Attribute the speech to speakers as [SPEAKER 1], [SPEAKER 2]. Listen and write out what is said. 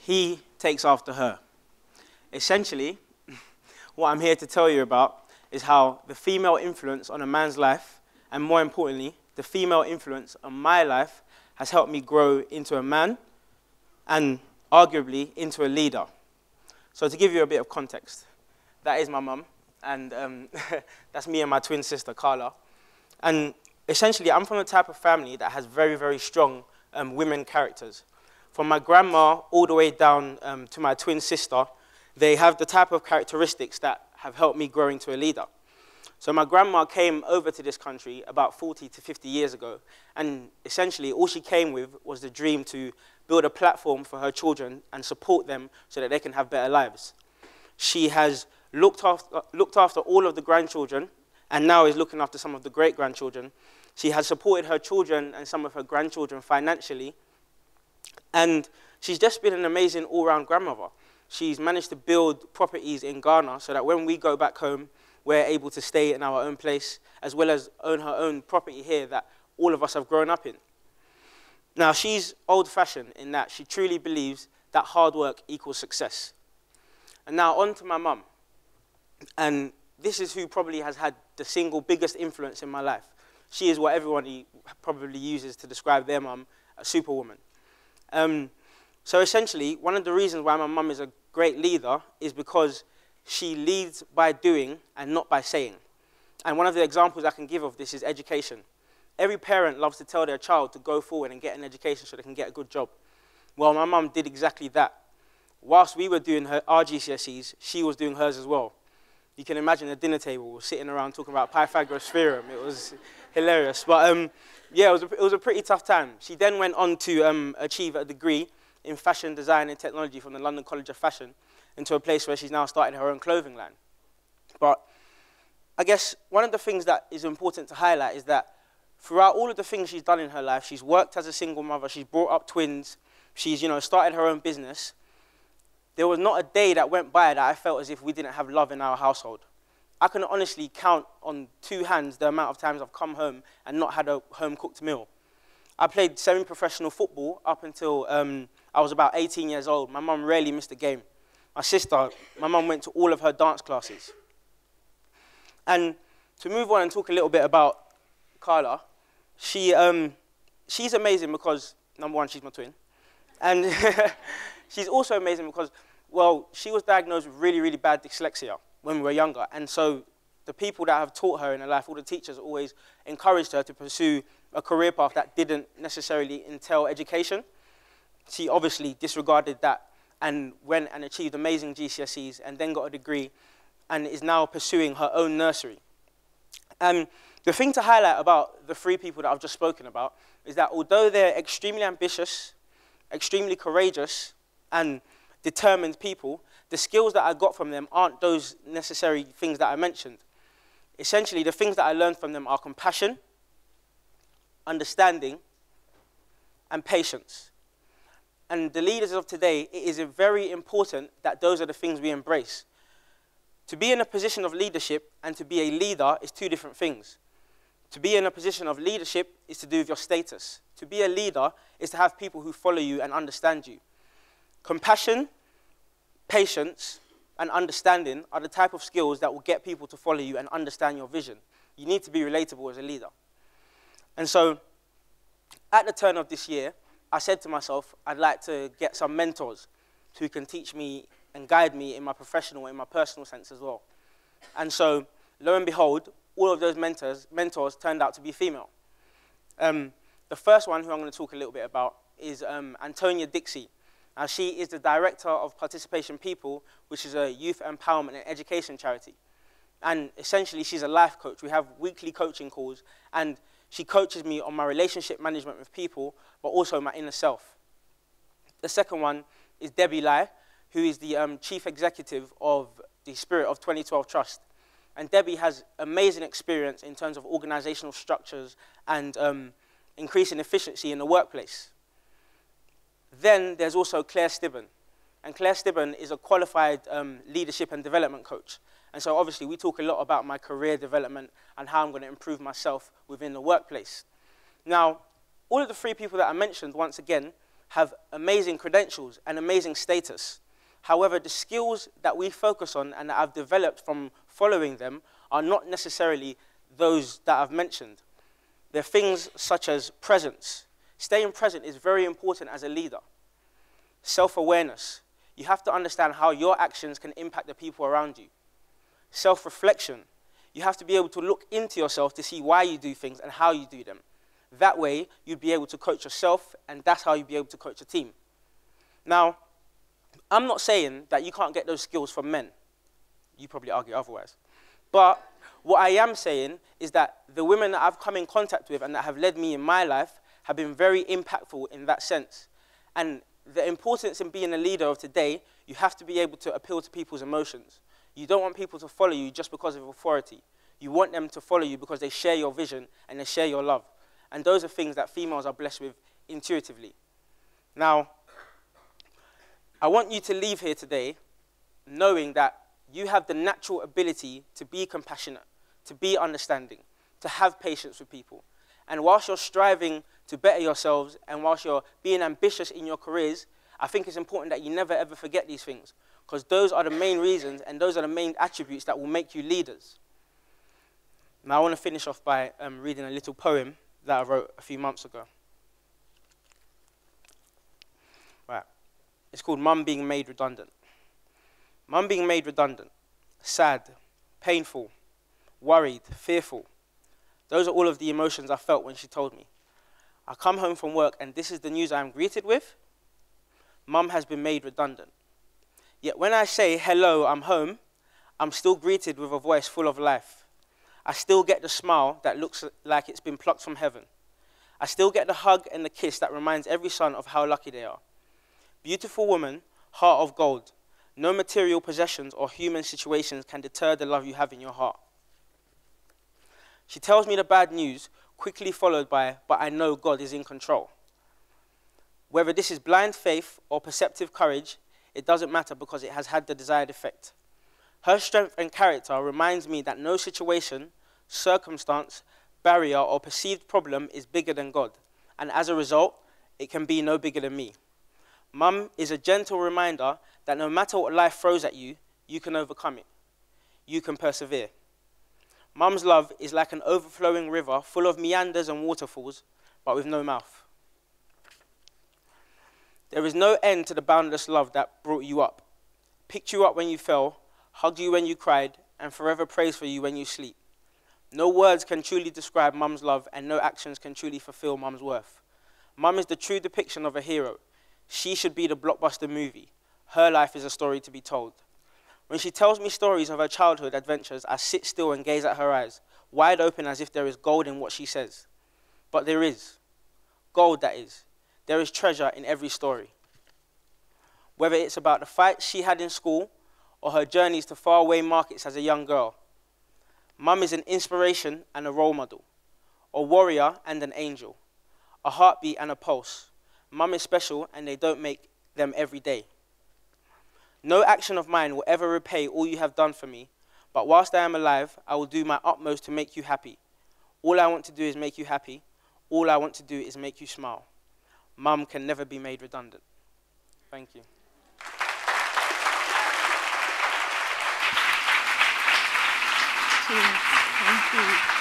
[SPEAKER 1] he takes after her. Essentially, what I'm here to tell you about is how the female influence on a man's life, and more importantly, the female influence on my life, has helped me grow into a man and arguably into a leader. So to give you a bit of context, that is my mum, and that's me and my twin sister, Carla. And essentially, I'm from the type of family that has very, very strong women characters. From my grandma all the way down to my twin sister, they have the type of characteristics that have helped me grow into a leader. So my grandma came over to this country about 40 to 50 years ago, and essentially all she came with was the dream to build a platform for her children and support them so that they can have better lives. She has looked after all of the grandchildren and now is looking after some of the great-grandchildren. She has supported her children and some of her grandchildren financially, and she's just been an amazing all-round grandmother. She's managed to build properties in Ghana so that when we go back home, we're able to stay in our own place, as well as own her own property here that all of us have grown up in. Now, she's old-fashioned in that she truly believes that hard work equals success. And now on to my mum. And this is who probably has had the single biggest influence in my life. She is what everybody probably uses to describe their mum, a superwoman. So essentially, one of the reasons why my mum is a great leader is because she leads by doing and not by saying. And one of the examples I can give of this is education. Every parent loves to tell their child to go forward and get an education so they can get a good job. Well, my mum did exactly that. Whilst we were doing our GCSEs, she was doing hers as well. You can imagine a dinner table, we're sitting around talking about Pythagoras' theorem. It was hilarious. But yeah, it was a pretty tough time. She then went on to achieve a degree in fashion design and technology from the London College of Fashion, into a place where she's now started her own clothing line. But I guess one of the things that is important to highlight is that throughout all of the things she's done in her life, she's worked as a single mother, she's brought up twins, she's started her own business. There was not a day that went by that I felt as if we didn't have love in our household. I can honestly count on two hands the amount of times I've come home and not had a home-cooked meal. I played semi-professional football up until I was about 18 years old. My mum rarely missed a game. My mum went to all of her dance classes. And to move on and talk a little bit about Carla, she's amazing because, number one, she's my twin. And she's also amazing because, well, she was diagnosed with really, really bad dyslexia when we were younger. And so the people that have taught her in her life, all the teachers, always encouraged her to pursue a career path that didn't necessarily entail education. She obviously disregarded that and went and achieved amazing GCSEs and then got a degree and is now pursuing her own nursery. And the thing to highlight about the three people that I've just spoken about is that although they're extremely ambitious, extremely courageous, and determined people, the skills that I got from them aren't those necessary things that I mentioned. Essentially, the things that I learned from them are compassion, understanding, and patience. And the leaders of today, it is very important that those are the things we embrace. To be in a position of leadership and to be a leader is two different things. To be in a position of leadership is to do with your status. To be a leader is to have people who follow you and understand you. Compassion, patience, and understanding are the type of skills that will get people to follow you and understand your vision. You need to be relatable as a leader. And so, at the turn of this year, I said to myself, I'd like to get some mentors who can teach me and guide me in my professional, in my personal sense as well. And so, lo and behold, all of those mentors turned out to be female. The first one, who I'm going to talk a little bit about, is Antonia Dixie. Now, she is the director of Participation People, which is a youth empowerment and education charity. And essentially, she's a life coach. We have weekly coaching calls, and she coaches me on my relationship management with people, but also my inner self. The second one is Debbie Lai, who is the chief executive of the Spirit of 2012 Trust. And Debbie has amazing experience in terms of organizational structures and increasing efficiency in the workplace. Then there's also Claire Stibben. And Claire Stibben is a qualified leadership and development coach. And so obviously we talk a lot about my career development and how I'm going to improve myself within the workplace. Now, all of the three people that I mentioned, once again, have amazing credentials and amazing status. However, the skills that we focus on and that I've developed from following them are not necessarily those that I've mentioned. They're things such as presence. Staying present is very important as a leader. Self-awareness. You have to understand how your actions can impact the people around you. Self-reflection. You have to be able to look into yourself to see why you do things and how you do them. That way, you'd be able to coach yourself, and that's how you'd be able to coach a team. Now, I'm not saying that you can't get those skills from men. You probably argue otherwise. But what I am saying is that the women that I've come in contact with and that have led me in my life have been very impactful in that sense. And the importance in being a leader of today, you have to be able to appeal to people's emotions. You don't want people to follow you just because of authority. You want them to follow you because they share your vision and they share your love. And those are things that females are blessed with intuitively. Now, I want you to leave here today knowing that you have the natural ability to be compassionate, to be understanding, to have patience with people. And whilst you're striving to better yourselves and whilst you're being ambitious in your careers, I think it's important that you never ever forget these things, because those are the main reasons and those are the main attributes that will make you leaders. Now I want to finish off by reading a little poem that I wrote a few months ago. Right. It's called Mum Being Made Redundant. Mum being made redundant, sad, painful, worried, fearful. Those are all of the emotions I felt when she told me. I come home from work and this is the news I am greeted with. Mum has been made redundant. Yet when I say, hello, I'm home, I'm still greeted with a voice full of life. I still get the smile that looks like it's been plucked from heaven. I still get the hug and the kiss that reminds every son of how lucky they are. Beautiful woman, heart of gold. No material possessions or human situations can deter the love you have in your heart. She tells me the bad news, quickly followed by, but I know God is in control. Whether this is blind faith or perceptive courage, it doesn't matter because it has had the desired effect. Her strength and character reminds me that no situation, circumstance, barrier, or perceived problem is bigger than God, and as a result, it can be no bigger than me. Mum is a gentle reminder that no matter what life throws at you, you can overcome it. You can persevere. Mum's love is like an overflowing river full of meanders and waterfalls, but with no mouth. There is no end to the boundless love that brought you up, picked you up when you fell, hugged you when you cried, and forever prays for you when you sleep. No words can truly describe Mum's love, and no actions can truly fulfill Mum's worth. Mum is the true depiction of a hero. She should be the blockbuster movie. Her life is a story to be told. When she tells me stories of her childhood adventures, I sit still and gaze at her eyes, wide open as if there is gold in what she says. But there is. Gold, that is. There is treasure in every story. Whether it's about the fights she had in school or her journeys to faraway markets as a young girl, Mum is an inspiration and a role model, a warrior and an angel, a heartbeat and a pulse. Mum is special and they don't make them every day. No action of mine will ever repay all you have done for me, but whilst I am alive, I will do my utmost to make you happy. All I want to do is make you happy. All I want to do is make you smile. Mum can never be made redundant. Thank you.
[SPEAKER 2] Cheers. Thank you.